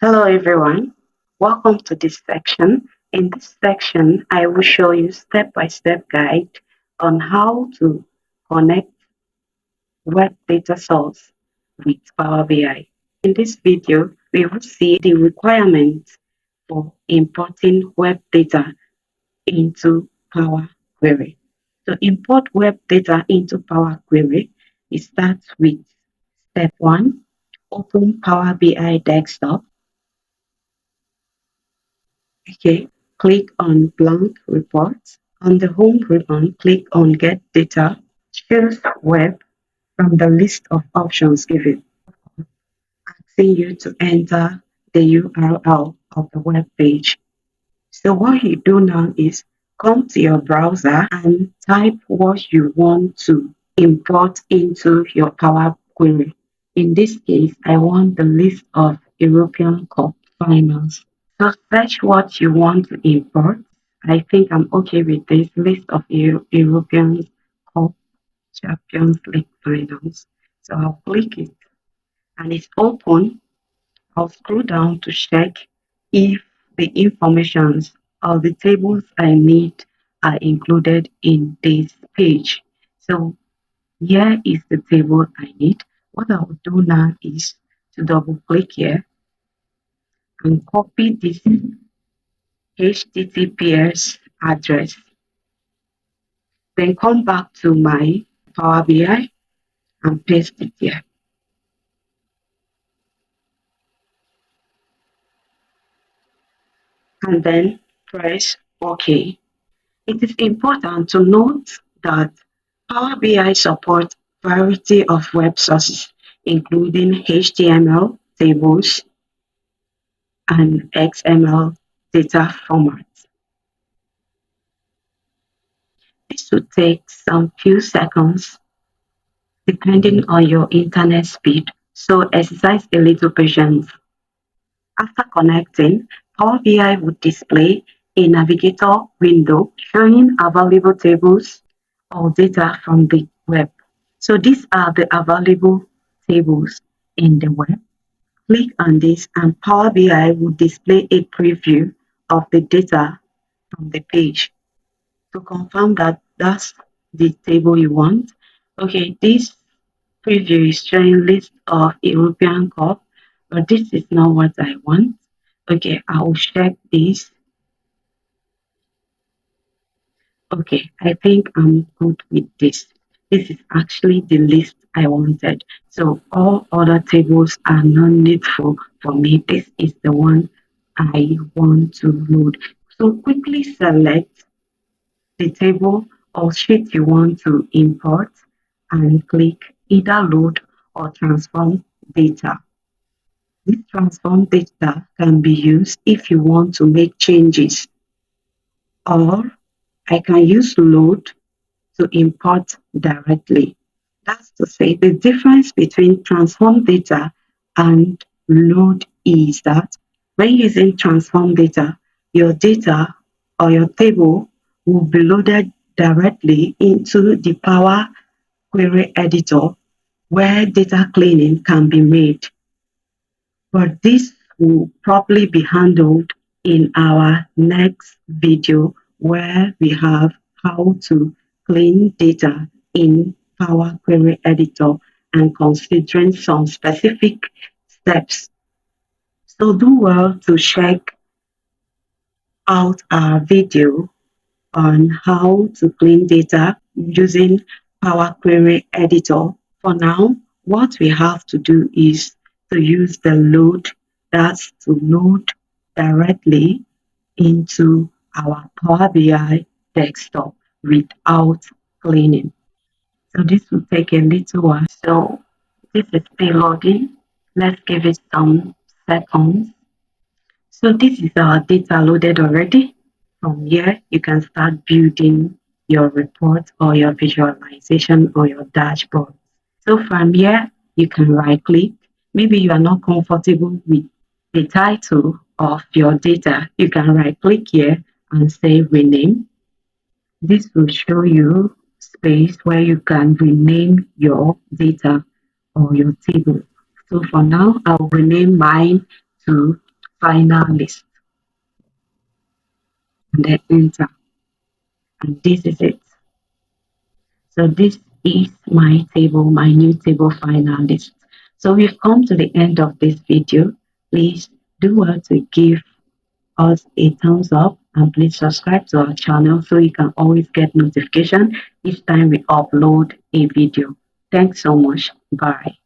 Hello everyone, welcome to this section. In this section, I will show you step-by-step guide on how to connect web data source with Power BI. In this video, we will see the requirements for importing web data into Power Query. To import web data into Power Query, it starts with step 1, open Power BI desktop. Okay, click on blank reports. On the home ribbon, click on get data. Choose web from the list of options given, asking you to enter the URL of the web page. So what you do now is come to your browser and type what you want to import into your Power Query. In this case, I want the list of European Cup finals. So search what you want to import. I think I'm okay with this list of European Cup Champions League finals. So I'll click it and it's open. I'll scroll down to check if the informations or the tables I need are included in this page. So here is the table I need. What I will do now is to double click here and copy this HTTPS address. Then come back to my Power BI and paste it here. And then press OK. It is important to note that Power BI supports variety of web sources, including HTML tables and XML data formats. This will take some few seconds depending on your internet speed, so exercise a little patience. After connecting, Power BI would display a navigator window showing available tables or data from the web. So these are the available tables in the web. Click on this and Power BI will display a preview of the data from the page to confirm that that's the table you want. Okay, this preview is showing list of European Cup, but this is not what I want. Okay, I will check this. Okay, I think I'm good with this. This is actually the list I wanted. So all other tables are not needful for me. This is the one I want to load. So quickly select the table or sheet you want to import and click either load or transform data. This transform data can be used if you want to make changes, or I can use load to import directly. That's to say the difference between transform data and load is that when using transform data, your data or your table will be loaded directly into the Power Query editor where data cleaning can be made. But this will probably be handled in our next video where we have how to clean data in Power Query Editor and considering some specific steps. So do well to check out our video on how to clean data using Power Query Editor. For now, what we have to do is to use the load, that's to load directly into our Power BI desktop without cleaning. So this will take a little while. So this is still loading. Let's give it some seconds. So this is our data loaded already. From here, you can start building your report or your visualization or your dashboard. So from here, you can right click. Maybe you are not comfortable with the title of your data. You can right click here and say rename. This will show you space where you can rename your data or your table. So for now, I'll rename mine to finalist, and then enter. And this is it. So this is my table, my new table finalist. So we've come to the end of this video. Please do well to give us a thumbs up and please subscribe to our channel so you can always get notification each time we upload a video. Thanks so much. Bye.